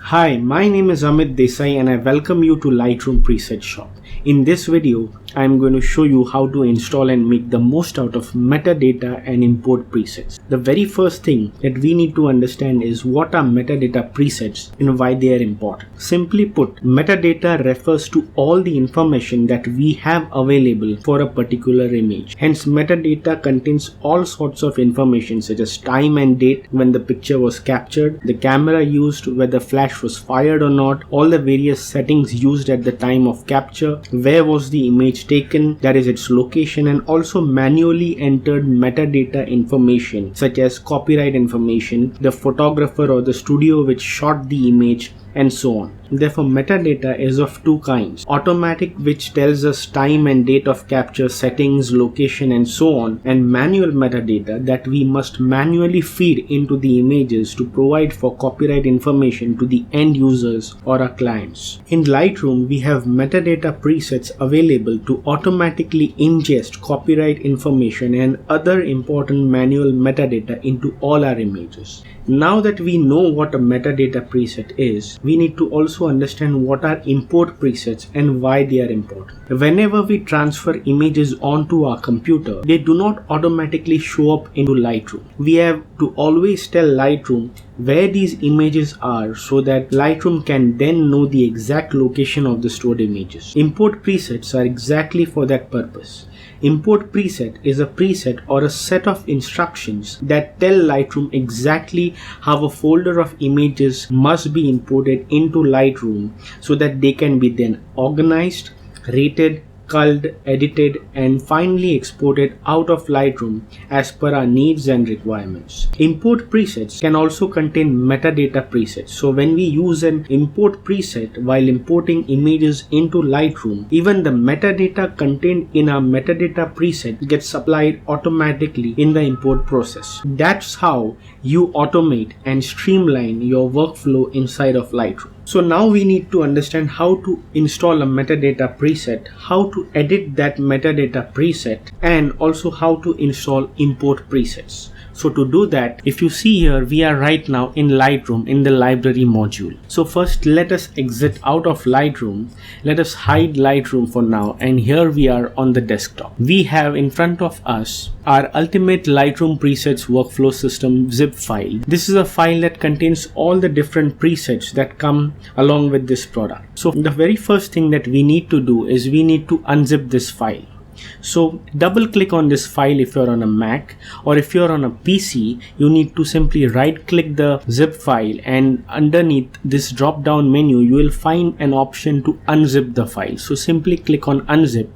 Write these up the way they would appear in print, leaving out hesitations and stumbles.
Hi, my name is Amit Desai and I welcome you to Lightroom Preset Shop. In this video, I am going to show you how to install and make the most out of metadata and import presets. The very first thing that we need to understand is what are metadata presets and why they are important. Simply put, metadata refers to all the information that we have available for a particular image. Hence, metadata contains all sorts of information such as time and date when the picture was captured, the camera used, whether flash was fired or not, all the various settings used at the time of capture, where was the image taken, that is its location, and also manually entered metadata information such as copyright information, the photographer or the studio which shot the image, and so on. Therefore, metadata is of two kinds: automatic, which tells us time and date of capture, settings, location, and so on, and manual metadata that we must manually feed into the images to provide for copyright information to the end users or our clients. In Lightroom, we have metadata presets available to automatically ingest copyright information and other important manual metadata into all our images. Now that we know what a metadata preset is, we need to also understand what are import presets and why they are important. Whenever we transfer images onto our computer, they do not automatically show up into Lightroom. We have to always tell Lightroom where these images are so that Lightroom can then know the exact location of the stored images. Import presets are exactly for that purpose. Import preset is a preset or a set of instructions that tell Lightroom exactly how a folder of images must be imported into Lightroom so that they can be then organized, rated, culled, edited, and finally exported out of Lightroom as per our needs and requirements. Import presets can also contain metadata presets. So when we use an import preset while importing images into Lightroom, even the metadata contained in our metadata preset gets supplied automatically in the import process. That's how you automate and streamline your workflow inside of Lightroom. So now we need to understand how to install a metadata preset, how to edit that metadata preset, and also how to install import presets. So to do that, if you see here, we are right now in Lightroom in the library module. So first let us exit out of Lightroom. Let us hide Lightroom for now, and here we are on the desktop. We have in front of us our ultimate Lightroom presets workflow system zip file. This is a file that contains all the different presets that come along with this product. So the very first thing that we need to do is we need to unzip this file. So double click on this file if you're on a Mac, or if you're on a PC, you need to simply right click the zip file, and underneath this drop down menu you will find an option to unzip the file. So simply click on unzip,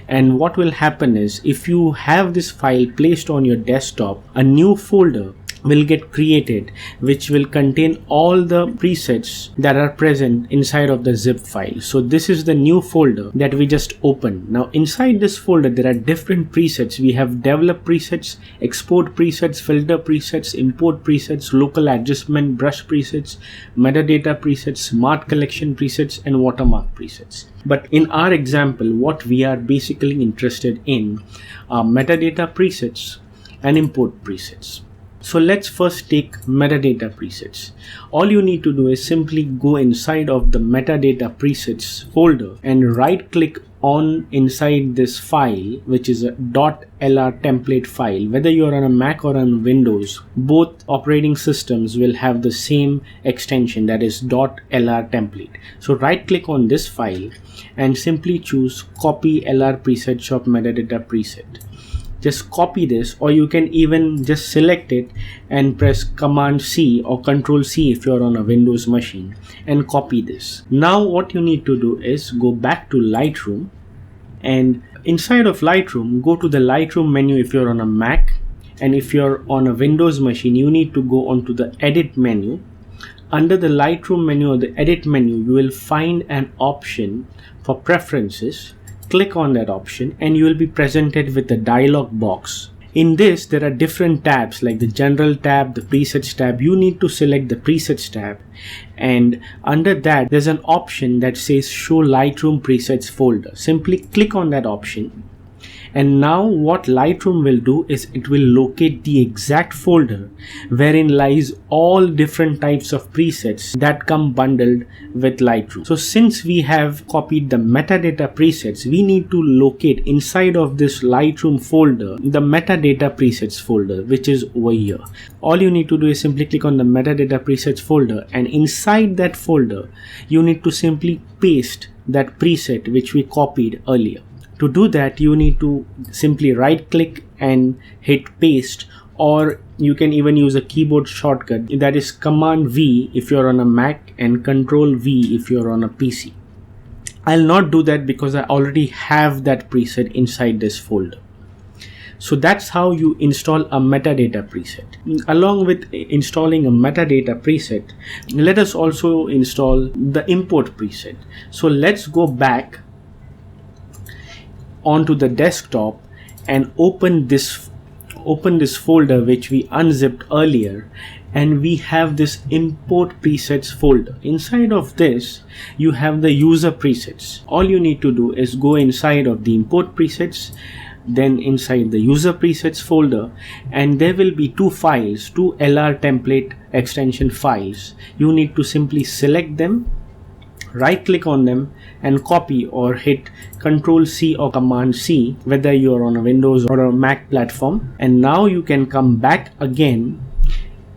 and what will happen is if you have this file placed on your desktop, a new folder will get created which will contain all the presets that are present inside of the zip file. So this is the new folder that we just opened. Now inside this folder there are different presets. We have develop presets, export presets, filter presets, import presets, local adjustment, brush presets, metadata presets, smart collection presets, and watermark presets. But in our example, what we are basically interested in are metadata presets and import presets. So let's first take metadata presets. All you need to do is simply go inside of the metadata presets folder and right click on inside this file, which is a .lr template file. Whether you're on a Mac or on Windows, both operating systems will have the same extension, that is .lr template. So right click on this file and simply choose copy lr preset shop metadata preset. Just copy this, or you can even just select it and press Command C or Control C if you're on a Windows machine, and copy this. Now what you need to do is go back to Lightroom, and inside of Lightroom go to the Lightroom menu if you're on a Mac, and if you're on a Windows machine you need to go onto the Edit menu. Under the Lightroom menu or the Edit menu you will find an option for Preferences. Click on that option and you will be presented with a dialog box. In this there are different tabs like the General tab, the Presets tab. You need to select the Presets tab, and under that there's an option that says Show Lightroom Presets folder. Simply click on that option And now what Lightroom will do is it will locate the exact folder wherein lies all different types of presets that come bundled with Lightroom. So since we have copied the metadata presets, we need to locate inside of this Lightroom folder the metadata presets folder, which is over here. All you need to do is simply click on the metadata presets folder, and inside that folder you need to simply paste that preset which we copied earlier. To do that, you need to simply right click and hit paste, or you can even use a keyboard shortcut, that is Command V if you're on a Mac and Control V if you're on a PC. I'll not do that because I already have that preset inside this folder. So that's how you install a metadata preset. Along with installing a metadata preset, let us also install the import preset. So let's go back onto the desktop and open this folder which we unzipped earlier, and we have this import presets folder. Inside of this you have the user presets. All you need to do is go inside of the import presets, then inside the user presets folder, and there will be two files, two LR template extension files. You need to simply select them, right click on them and copy, or hit Ctrl C or Command C whether you're on a Windows or a Mac platform. And now you can come back again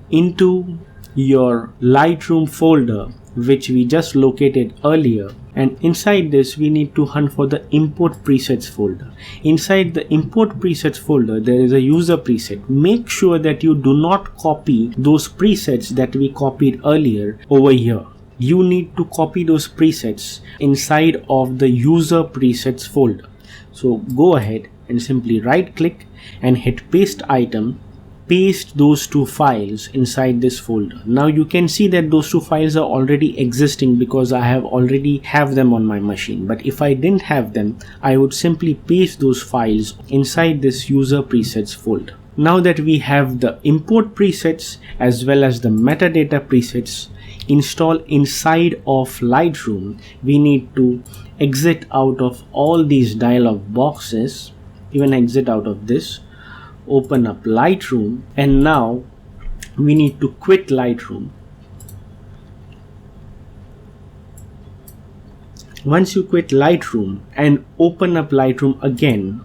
into your Lightroom folder which we just located earlier, and inside this we need to hunt for the import presets folder. Inside the import presets folder there is a user preset. Make sure that you do not copy those presets that we copied earlier over here. You need to copy those presets inside of the user presets folder. So go ahead and simply right click and hit paste item. Paste those two files inside this folder. Now you can see that those two files are already existing because I already have them on my machine. But if I didn't have them, I would simply paste those files inside this user presets folder. Now that we have the import presets as well as the metadata presets installed inside of Lightroom, we need to exit out of all these dialog boxes, even exit out of this, open up Lightroom, and now we need to quit Lightroom. Once you quit Lightroom and open up Lightroom again,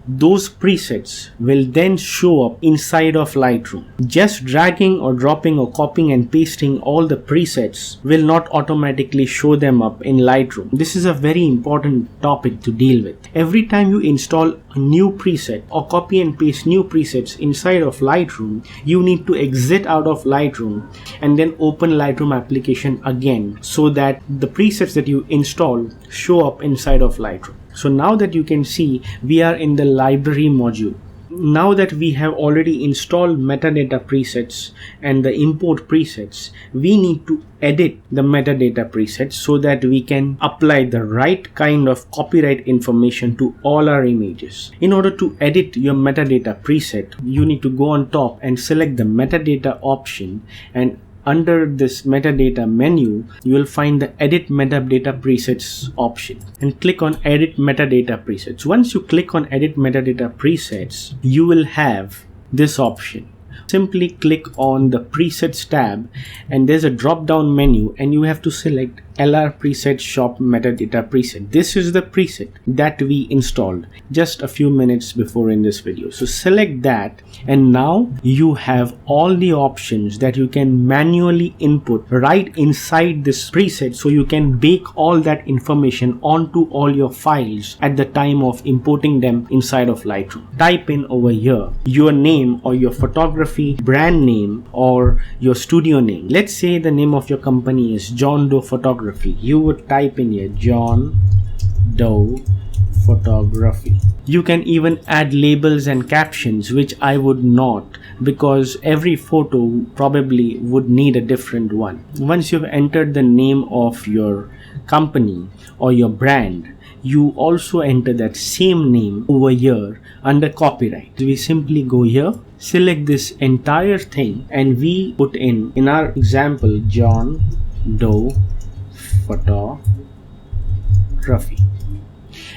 those presets will then show up inside of Lightroom. Just dragging or dropping or copying and pasting all the presets will not automatically show them up in Lightroom. This is a very important topic to deal with. Every time you install a new preset or copy and paste new presets inside of Lightroom, you need to exit out of Lightroom and then open Lightroom application again so that the presets that you install show up inside of Lightroom. So now that you can see, we are in the library module. Now that we have already installed metadata presets and the import presets, we need to edit the metadata presets so that we can apply the right kind of copyright information to all our images. In order to edit your metadata preset, you need to go on top and select the metadata option, and under this metadata menu, you will find the edit metadata presets option and click on edit metadata presets. Once you click on edit metadata presets, you will have this option. Simply click on the presets tab and there's a drop down menu and you have to select LR preset shop metadata preset. This is the preset that we installed just a few minutes before in this video. So select that, and now you have all the options that you can manually input right inside this preset, so you can bake all that information onto all your files at the time of importing them inside of Lightroom. Type in over here your name or your photography brand name or your studio name. Let's say the name of your company is John Doe Photography. You would type in here John Doe Photography. You can even add labels and captions, which I would not, because every photo probably would need a different one. Once you've entered the name of your company or your brand, you also enter that same name over here under copyright. We simply go here, select this entire thing, and we put in our example, John Doe Photography.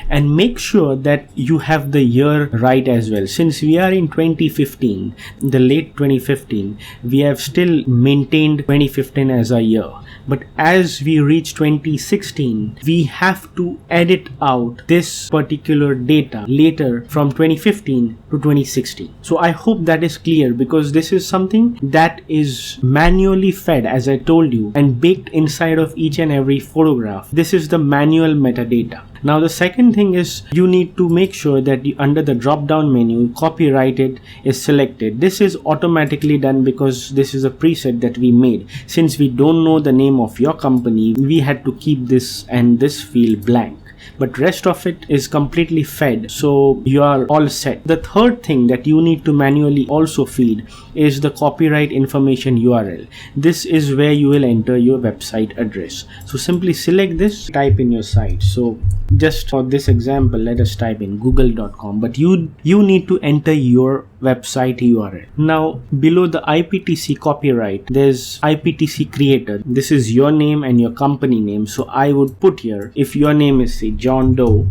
and make sure that you have the year right as well. Since we are in 2015, the late 2015, we have still maintained 2015 as a year. But as we reach 2016, we have to edit out this particular data later from 2015 to 2016. So I hope that is clear, because this is something that is manually fed, as I told you, and baked inside of each and every photograph. This is the manual metadata. Now the second thing is, you need to make sure that under the drop down menu, copyrighted is selected. This is automatically done because this is a preset that we made. Since we don't know the name of your company, we had to keep this and this field blank. But rest of it is completely fed, so you are all set. The third thing that you need to manually also feed is the copyright information URL. This is where you will enter your website address. So simply select this, type in your site. So just for this example, let us type in google.com, but you need to enter your website URL. Now below the IPTC copyright, there's IPTC creator. This is your name and your company name. So I would put here, if your name is say John Doe,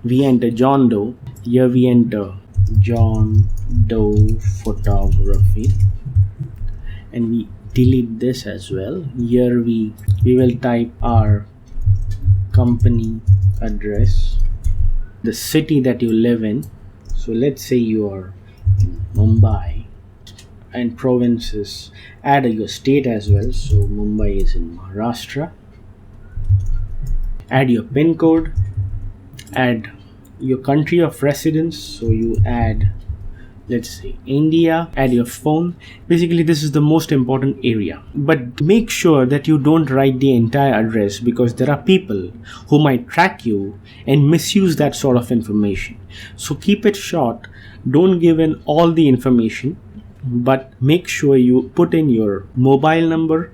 we enter John Doe. Here we enter John Doe photography, and we delete this as well. Here we will type our company address, the city that you live in. So let's say you are in Mumbai, and provinces, add your state as well. So Mumbai is in Maharashtra. Add your pin code, add your country of residence. So you add, let's say, India. Add your phone. Basically this is the most important area, but make sure that you don't write the entire address, because there are people who might track you and misuse that sort of information. So keep it short. Don't give in all the information, but make sure you put in your mobile number,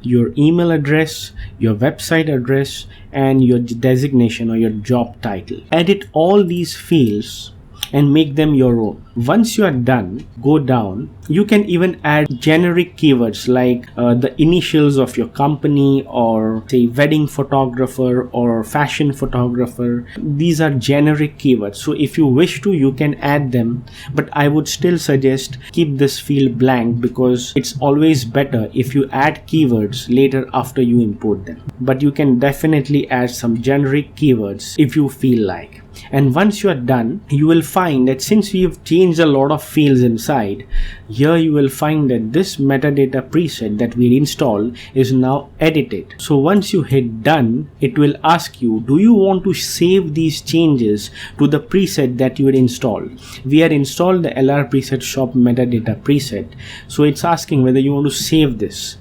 your email address, your website address, and your designation or your job title. Edit all these fields and make them your own. Once you are done, go down. You can even add generic keywords like the initials of your company, or say wedding photographer or fashion photographer. These are generic keywords. So if you wish to, you can add them, but I would still suggest keep this field blank, because it's always better if you add keywords later after you import them. But you can definitely add some generic keywords if you feel like. And once you are done, you will find that since we have changed a lot of fields inside, here you will find that this metadata preset that we installed is now edited. So once you hit done, it will ask you, do you want to save these changes to the preset that you had installed? We had installed the LR preset shop metadata preset. So it's asking whether you want to save this.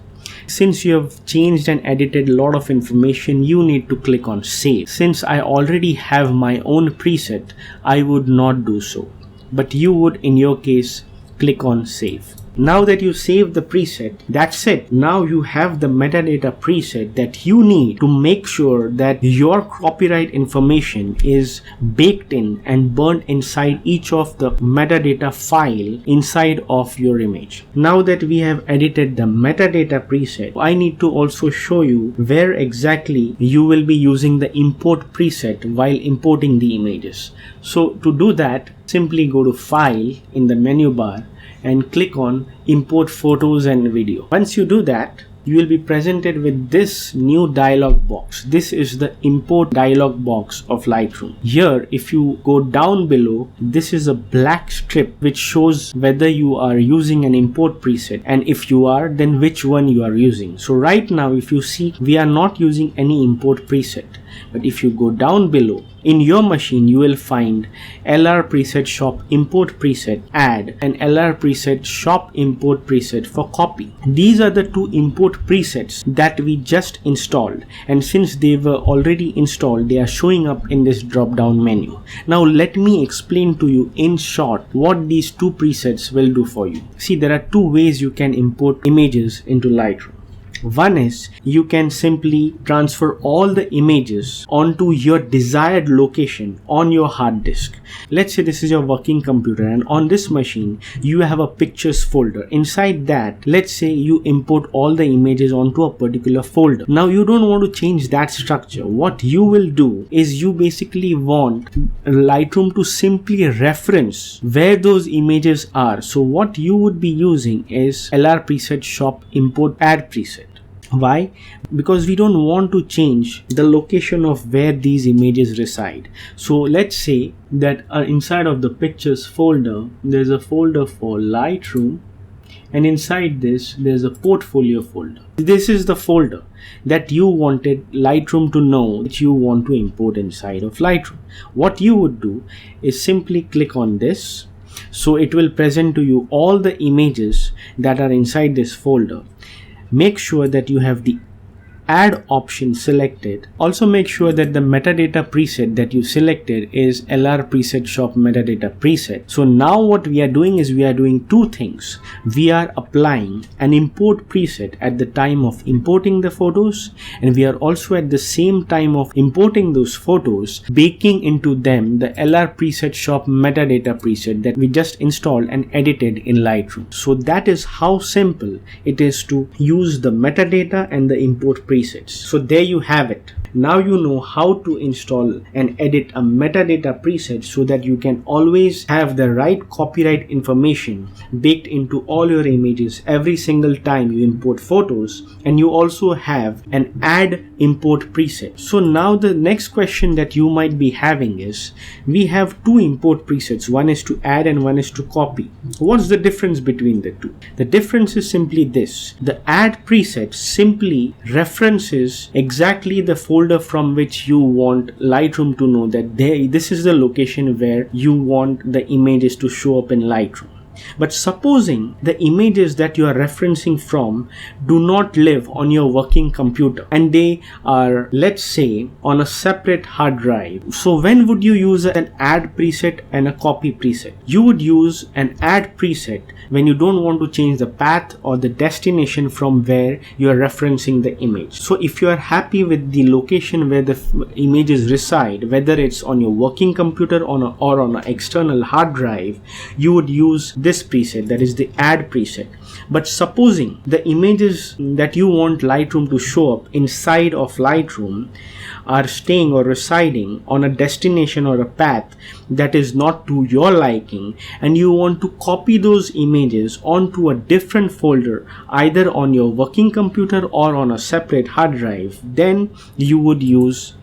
Since you have changed and edited a lot of information, you need to click on save. Since I already have my own preset, I would not do so, but you would in your case click on save. Now that you save the preset, that's it. Now you have the metadata preset that you need to make sure that your copyright information is baked in and burned inside each of the metadata file inside of your image. Now that we have edited the metadata preset, I need to also show you where exactly you will be using the import preset while importing the images. So to do that, simply go to File in the menu bar and click on Import Photos and Video. Once you do that, you will be presented with this new dialog box. This is the import dialog box of Lightroom. Here, if you go down below, this is a black strip which shows whether you are using an import preset, and if you are, then which one you are using. So right now, if you see, we are not using any import preset. But if you go down below, in your machine you will find LR preset shop import preset add and LR preset shop import preset for copy. These are the two import presets that we just installed, and since they were already installed, they are showing up in this drop down menu. Now let me explain to you in short what these two presets will do for you. See, there are two ways you can import images into Lightroom. One is you can simply transfer all the images onto your desired location on your hard disk. Let's say this is your working computer, and on this machine you have a pictures folder. Inside that, let's say you import all the images onto a particular folder. Now you don't want to change that structure. What you will do is you basically want Lightroom to simply reference where those images are. So what you would be using is LR preset shop import add preset. Why? Because we don't want to change the location of where these images reside. So let's say that inside of the pictures folder, there's a folder for Lightroom, and inside this there's a portfolio folder. This is the folder that you wanted Lightroom to know that you want to import inside of Lightroom. What you would do is simply click on this. So it will present to you all the images that are inside this folder. Make sure that you have the add option selected. Also make sure that the metadata preset that you selected is LR preset shop metadata preset. So now what we are doing is we are doing two things. We are applying an import preset at the time of importing the photos, and we are also at the same time of importing those photos baking into them the LR preset shop metadata preset that we just installed and edited in Lightroom. So that is how simple it is to use the metadata and the import presets. So there you have it. Now you know how to install and edit a metadata preset so that you can always have the right copyright information baked into all your images every single time you import photos, and you also have an add import preset. So now the next question that you might be having is, we have two import presets, one is to add and one is to copy. What's the difference between the two? The difference is simply this: the add preset simply references exactly the folder from which you want Lightroom to know that this is the location where you want the images to show up in Lightroom. But supposing the images that you are referencing from do not live on your working computer and they are, let's say, on a separate hard drive. So when would you use an add preset and a copy preset? You would use an add preset when you don't want to change the path or the destination from where you are referencing the image. So if you are happy with the location where the images reside, whether it's on your working computer or on an external hard drive, you would use this preset, that is the add preset. But supposing the images that you want Lightroom to show up inside of Lightroom are staying or residing on a destination or a path that is not to your liking, and you want to copy those images onto a different folder either on your working computer or on a separate hard drive, then you would use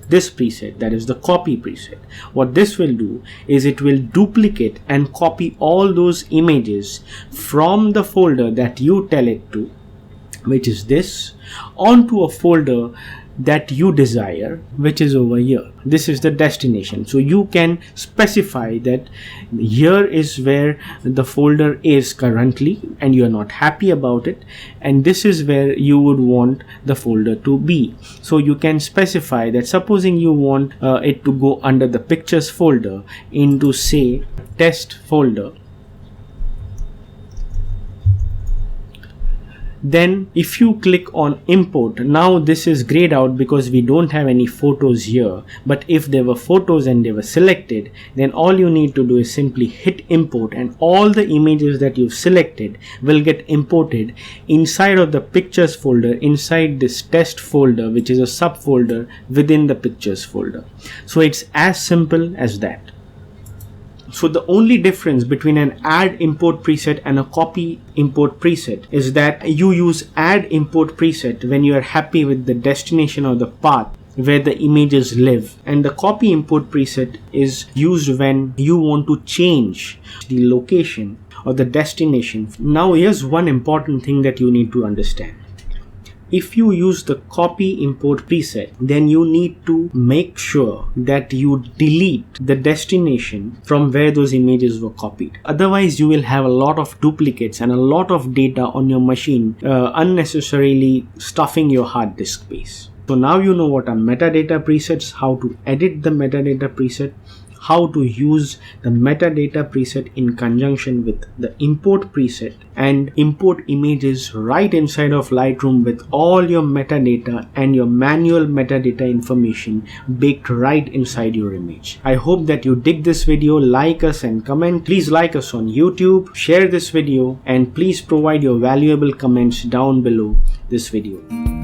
this preset, that is the copy preset. What this will do is it will duplicate and copy all those images from the folder that you tell it to, which is this, onto a folder that you desire, which is over here. This is the destination. So you can specify that here is where the folder is currently and you are not happy about it, and this is where you would want the folder to be. So you can specify that, supposing you want it to go under the pictures folder into, say, test folder. Then if you click on import, now this is grayed out because we don't have any photos here. But if there were photos and they were selected, then all you need to do is simply hit import, and all the images that you've selected will get imported inside of the pictures folder, inside this test folder, which is a subfolder within the pictures folder. So it's as simple as that. So the only difference between an add import preset and a copy import preset is that you use add import preset when you are happy with the destination or the path where the images live, and the copy import preset is used when you want to change the location or the destination. Now here's one important thing that you need to understand. If you use the copy import preset, then you need to make sure that you delete the destination from where those images were copied. Otherwise, you will have a lot of duplicates and a lot of data on your machine, unnecessarily stuffing your hard disk space. So now you know what are metadata presets, how to edit the metadata preset. how to use the metadata preset in conjunction with the import preset and import images right inside of Lightroom with all your metadata and your manual metadata information baked right inside your image. I hope that you dig this video. Like us and comment. Please like us on YouTube, share this video, and please provide your valuable comments down below this video.